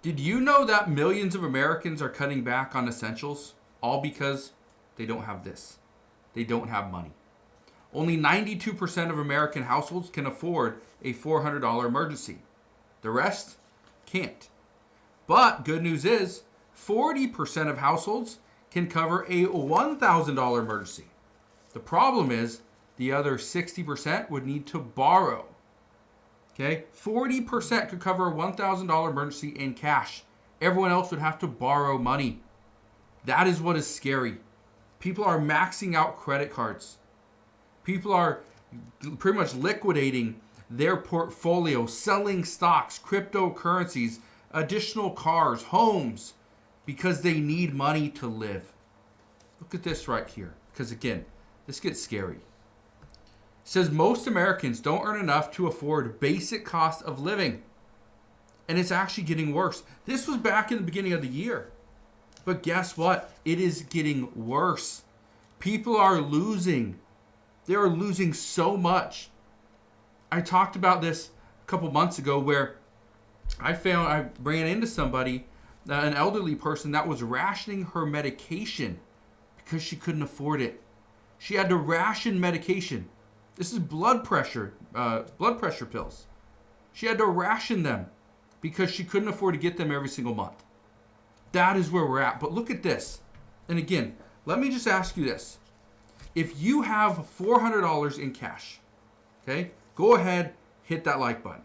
Did you know that millions of Americans are cutting back on essentials? All because they don't have this. They don't have money. Only 92% of American households can afford a $400 emergency. The rest can't. But good news is 40% of households can cover a $1,000 emergency. The problem is the other 60% would need to borrow. Okay? 40% could cover a $1,000 emergency in cash. Everyone else would have to borrow money. That is what is scary. People are maxing out credit cards. People are pretty much liquidating their portfolio, selling stocks, cryptocurrencies, additional cars, homes, because they need money to live. Look at this right here, because again, this gets scary. It says most Americans don't earn enough to afford basic cost of living. And it's actually getting worse. This was back in the beginning of the year. But guess what? It is getting worse. People are losing. They are losing so much. I talked about this a couple months ago where I ran into somebody, an elderly person that was rationing her medication because she couldn't afford it. She had to ration medication. This is blood pressure pills. She had to ration them because she couldn't afford to get them every single month. That is where we're at. But look at this. And again, let me just ask you this. If you have $400 in cash, okay, go ahead, hit that like button.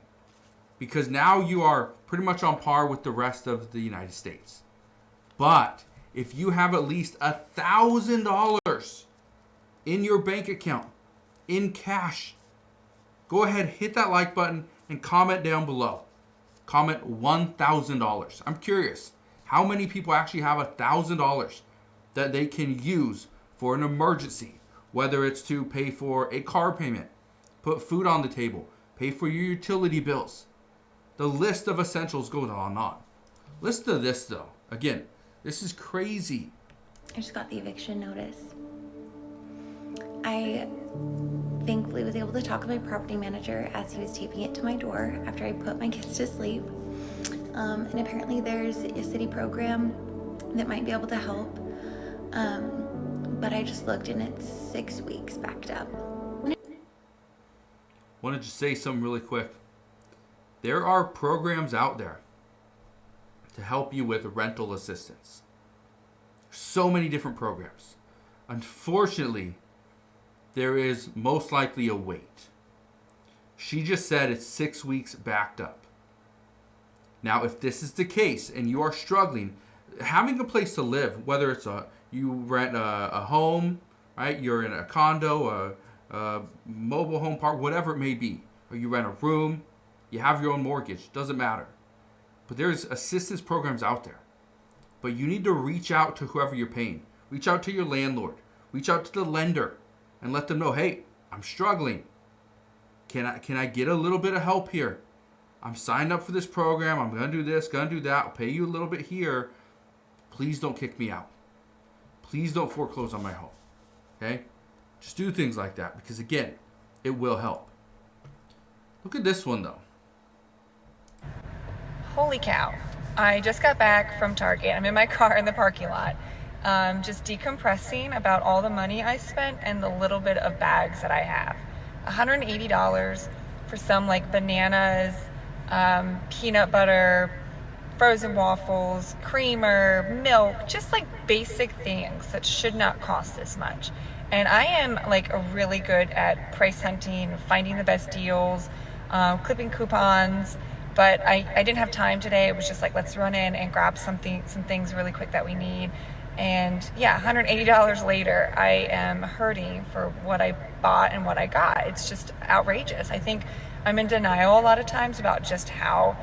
Because now you are pretty much on par with the rest of the United States. But if you have at least $1,000 in your bank account, in cash, go ahead, hit that like button and comment down below. Comment $1,000. I'm curious, how many people actually have $1,000 that they can use for an emergency? Whether it's to pay for a car payment, put food on the table, pay for your utility bills. The list of essentials goes on and on. Listen to this though. Again, this is crazy. I just got the eviction notice. I thankfully was able to talk to my property manager as he was taping it to my door after I put my kids to sleep. And apparently there's a city program that might be able to help. But I just looked and it's 6 weeks backed up. Want to just say something really quick. There are programs out there to help you with rental assistance. So many different programs. Unfortunately, there is most likely a wait. She just said it's 6 weeks backed up. Now, if this is the case and you are struggling, having a place to live, whether it's you rent a home, right? You're in a condo, a mobile home park, whatever it may be, or you rent a room, you have your own mortgage, doesn't matter. But there's assistance programs out there. But you need to reach out to whoever you're paying. Reach out to your landlord. Reach out to the lender and let them know, hey, I'm struggling. Can I get a little bit of help here? I'm signed up for this program. I'm going to do this, going to do that. I'll pay you a little bit here. Please don't kick me out. Please don't foreclose on my home. Okay? Just do things like that because, again, it will help. Look at this one, though. Holy cow. I just got back from Target. I'm in my car in the parking lot, just decompressing about all the money I spent and the little bit of bags that I have. $180 for some like bananas, peanut butter, frozen waffles, creamer, milk, just like basic things that should not cost this much. And I am like really good at price hunting, finding the best deals, clipping coupons, but I didn't have time today. It was just like, let's run in and grab some things really quick that we need. And yeah, $180 later, I am hurting for what I bought and what I got. It's just outrageous. I think I'm in denial a lot of times about just how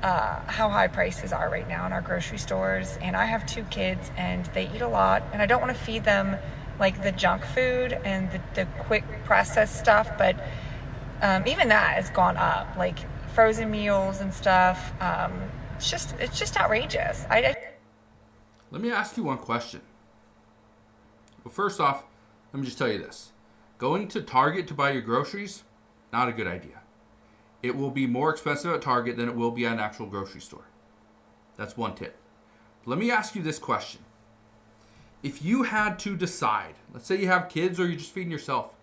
high prices are right now in our grocery stores. And I have 2 kids and they eat a lot, and I don't want to feed them like the junk food and the quick processed stuff, but even that has gone up, like frozen meals and stuff. It's just outrageous. Let me ask you one question. Well, first off, let me just tell you this. Going to Target to buy your groceries, not a good idea. It will be more expensive at Target than it will be at an actual grocery store. That's one tip. Let me ask you this question. If you had to decide, let's say you have kids or you're just feeding yourself.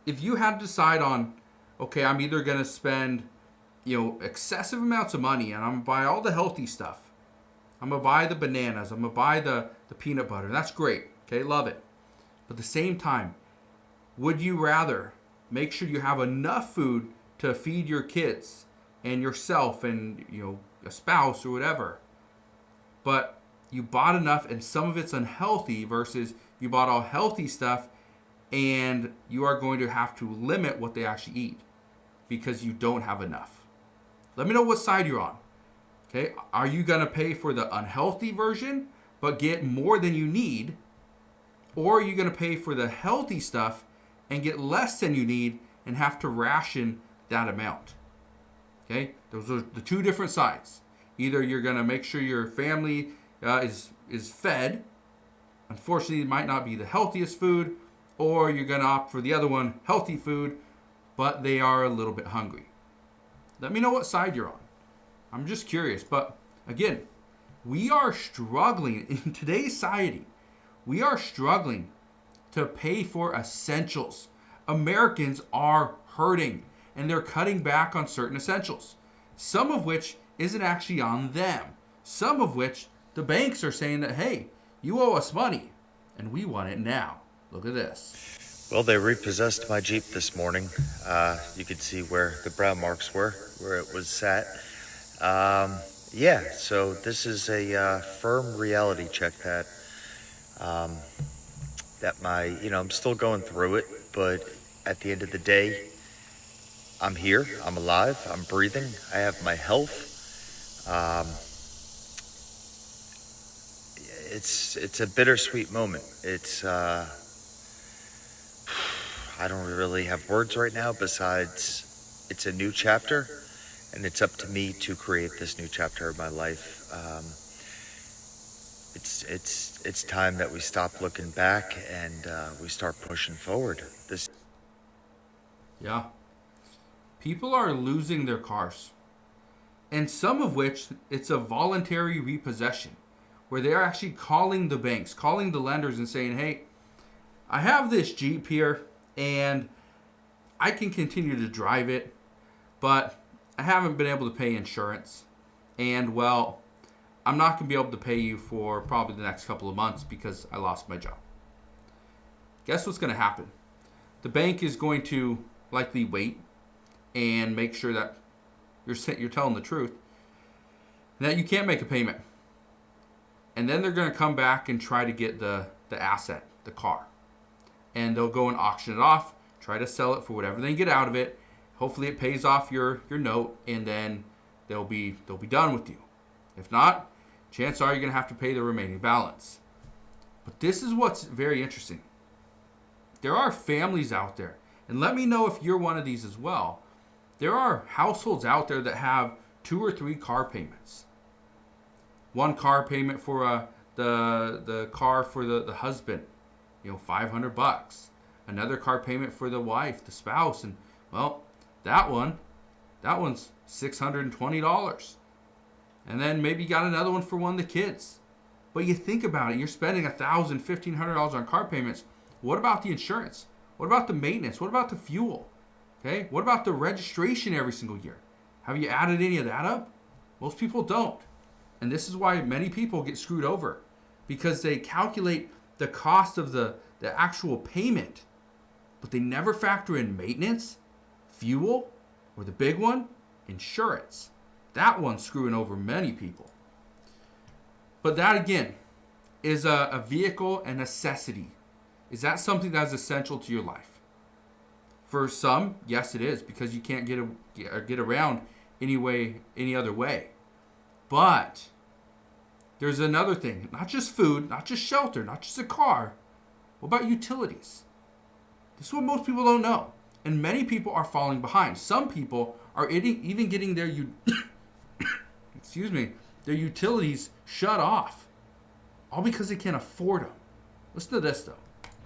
If you had to decide on, okay, I'm either going to spend, excessive amounts of money and I'm going to buy all the healthy stuff. I'm going to buy the bananas. I'm going to buy the peanut butter. That's great. Okay, love it. But at the same time, would you rather make sure you have enough food to feed your kids and yourself and, a spouse or whatever, but you bought enough and some of it's unhealthy versus you bought all healthy stuff and you are going to have to limit what they actually eat because you don't have enough? Let me know what side you're on. Okay, are you going to pay for the unhealthy version but get more than you need? Or are you going to pay for the healthy stuff and get less than you need and have to ration that amount? Okay, those are the two different sides. Either you're going to make sure your family is fed. Unfortunately, it might not be the healthiest food, or you're going to opt for the other one, healthy food, but they are a little bit hungry. Let me know what side you're on. I'm just curious. But again, we are struggling in today's society. We are struggling to pay for essentials. Americans are hurting and they're cutting back on certain essentials. Some of which isn't actually on them. Some of which the banks are saying that, hey, you owe us money and we want it now. Look at this. Well, they repossessed my Jeep this morning. You could see where the brown marks were, where it was sat. So this is a firm reality check that I'm still going through it, but at the end of the day, I'm here, I'm alive, I'm breathing, I have my health. It's a bittersweet moment. I don't really have words right now besides it's a new chapter, and it's up to me to create this new chapter of my life. It's time that we stop looking back and we start pushing forward. Yeah. People are losing their cars. And some of which it's a voluntary repossession where they're actually calling the banks, calling the lenders and saying, hey, I have this Jeep here and I can continue to drive it, but I haven't been able to pay insurance. And well, I'm not going to be able to pay you for probably the next couple of months because I lost my job. Guess what's going to happen? The bank is going to likely wait and make sure that you're telling the truth, and that you can't make a payment. And then they're going to come back and try to get the asset, the car. And they'll go and auction it off, try to sell it for whatever they can get out of it. Hopefully it pays off your note, and then they'll be done with you. If not, chances are you're going to have to pay the remaining balance. But this is what's very interesting. There are families out there, and let me know if you're one of these as well. There are households out there that have 2 or 3 car payments. One car payment for the car for the husband, $500. Another car payment for the wife, the spouse, and well, that one's $620. And then maybe you got another one for one of the kids. But you think about it, you're spending $1,000, $1,500 on car payments. What about the insurance? What about the maintenance? What about the fuel? Okay, what about the registration every single year? Have you added any of that up? Most people don't. And this is why many people get screwed over, because they calculate the cost of the actual payment, but they never factor in maintenance, fuel, or the big one, insurance. That one's screwing over many people. But that again is a vehicle, a necessity. Is that something that's essential to your life? For some, yes, it is, because you can't get around any other way. But there's another thing, not just food, not just shelter, not just a car. What about utilities? This is what most people don't know, and many people are falling behind. Some people are even getting their their utilities shut off, all because they can't afford them. Listen to this though.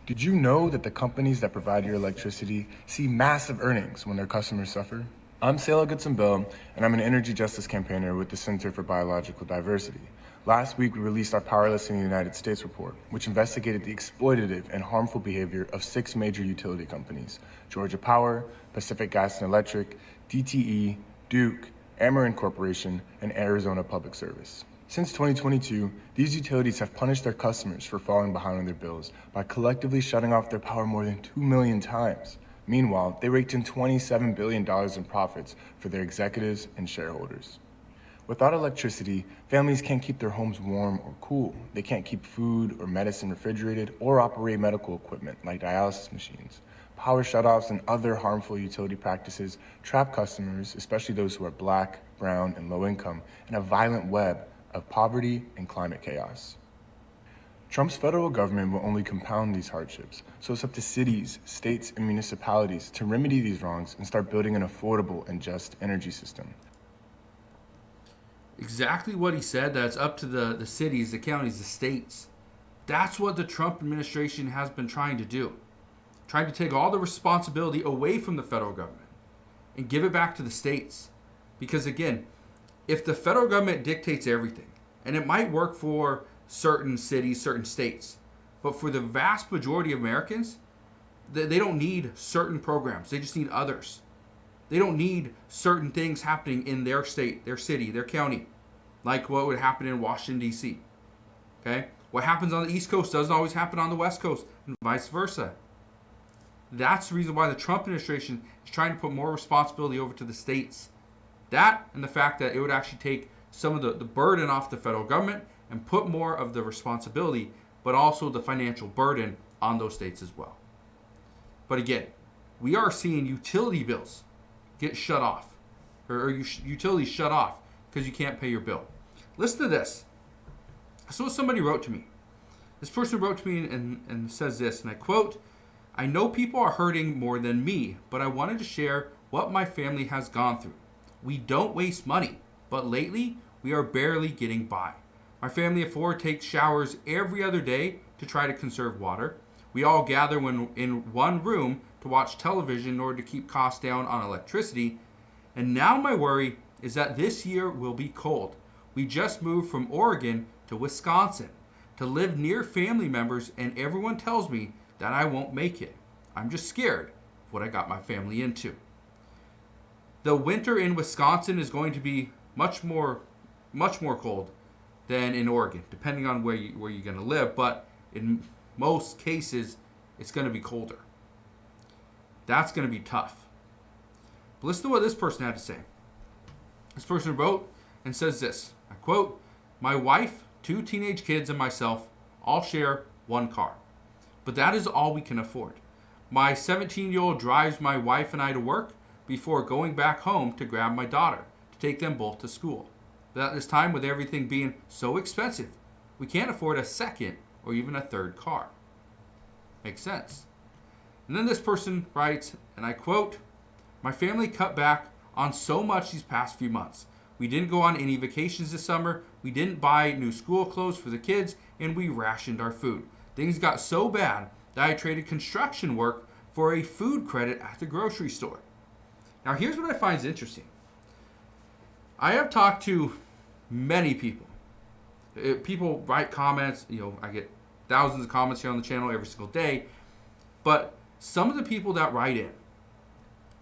Did you know that the companies that provide your electricity see massive earnings when their customers suffer? I'm Sayla Goodson-Bell, and I'm an energy justice campaigner with the Center for Biological Diversity. Last week, we released our Powerless in the United States report, which investigated the exploitative and harmful behavior of 6 major utility companies: Georgia Power, Pacific Gas and Electric, DTE, Duke, Ameren Corporation, and Arizona Public Service. Since 2022, these utilities have punished their customers for falling behind on their bills by collectively shutting off their power more than 2 million times. Meanwhile, they raked in $27 billion in profits for their executives and shareholders. Without electricity, families can't keep their homes warm or cool. They can't keep food or medicine refrigerated or operate medical equipment like dialysis machines. Power shutoffs and other harmful utility practices trap customers, especially those who are Black, brown, and low income, in a violent web of poverty and climate chaos. Trump's federal government will only compound these hardships, so it's up to cities, states, and municipalities to remedy these wrongs and start building an affordable and just energy system. Exactly what he said, that it's up to the cities, the counties, the states. That's what the Trump administration has been trying to do. Trying to take all the responsibility away from the federal government and give it back to the states. Because again, if the federal government dictates everything, and it might work for certain cities, certain states, but for the vast majority of Americans, they don't need certain programs. They just need others. They don't need certain things happening in their state, their city, their county, like what would happen in Washington, D.C. Okay? What happens on the East Coast doesn't always happen on the West Coast, and vice versa. That's the reason why the Trump administration is trying to put more responsibility over to the states. That and the fact that it would actually take some of the burden off the federal government and put more of the responsibility, but also the financial burden on those states as well. But again, we are seeing utility bills get shut off, or utilities shut off because you can't pay your bill. Listen to this. So somebody wrote to me. This person wrote to me and says this, and I quote, "I know people are hurting more than me, but I wanted to share what my family has gone through. We don't waste money, but lately we are barely getting by. My family of 4 takes showers every other day to try to conserve water. We all gather in one room to watch television in order to keep costs down on electricity. And now my worry is that this year will be cold. We just moved from Oregon to Wisconsin to live near family members, and everyone tells me that I won't make it. I'm just scared of what I got my family into." The winter in Wisconsin is going to be much more cold than in Oregon, depending on where you're going to live. But in most cases, it's going to be colder. That's going to be tough. But listen to what this person had to say. This person wrote and says this, I quote, "My wife, 2 teenage kids, and myself all share one car. But that is all we can afford. My 17-year-old drives my wife and I to work before going back home to grab my daughter to take them both to school. But at this time, with everything being so expensive, we can't afford a second or even a third car." Makes sense. And then this person writes, and I quote, "My family cut back on so much these past few months. We didn't go on any vacations this summer, we didn't buy new school clothes for the kids, and we rationed our food. Things got so bad that I traded construction work for a food credit at the grocery store." Now here's what I find is interesting. I have talked to many people. People write comments, I get thousands of comments here on the channel every single day. But some of the people that write in,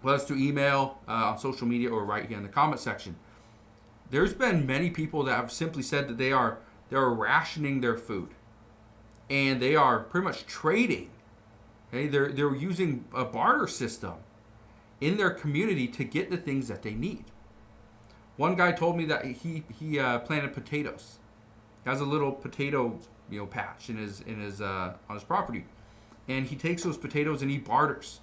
whether it's through email, on social media, or right here in the comment section, there's been many people that have simply said that they're rationing their food. And they are pretty much trading. Okay? They're using a barter system in their community to get the things that they need. One guy told me that he planted potatoes. He has a little potato patch in his on his property, and he takes those potatoes and he barters,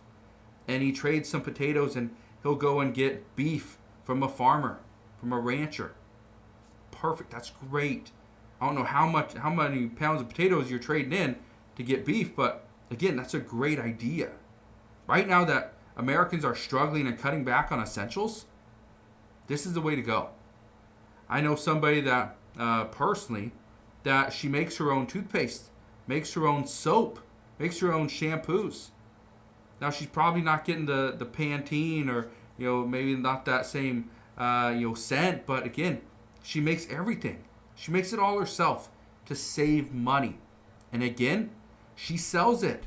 and he trades some potatoes, and he'll go and get beef from a farmer, from a rancher. Perfect. That's great. I don't know how many pounds of potatoes you're trading in to get beef, but again, that's a great idea. Right now that Americans are struggling and cutting back on essentials, this is the way to go. I know somebody that personally, that she makes her own toothpaste, makes her own soap, makes her own shampoos. Now she's probably not getting the Pantene or maybe not that same, cent, but again, she makes everything. She makes it all herself to save money. And again, she sells it.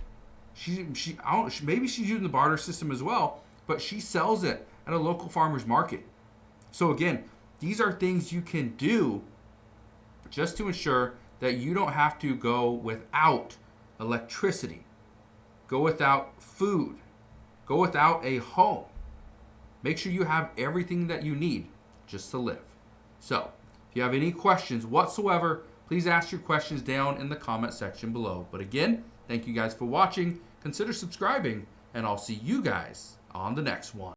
Maybe she's using the barter system as well, but she sells it at a local farmer's market. So again, these are things you can do just to ensure that you don't have to go without electricity, go without food, go without a home. Make sure you have everything that you need just to live. So, if you have any questions whatsoever, please ask your questions down in the comment section below. But again, thank you guys for watching. Consider subscribing, and I'll see you guys on the next one.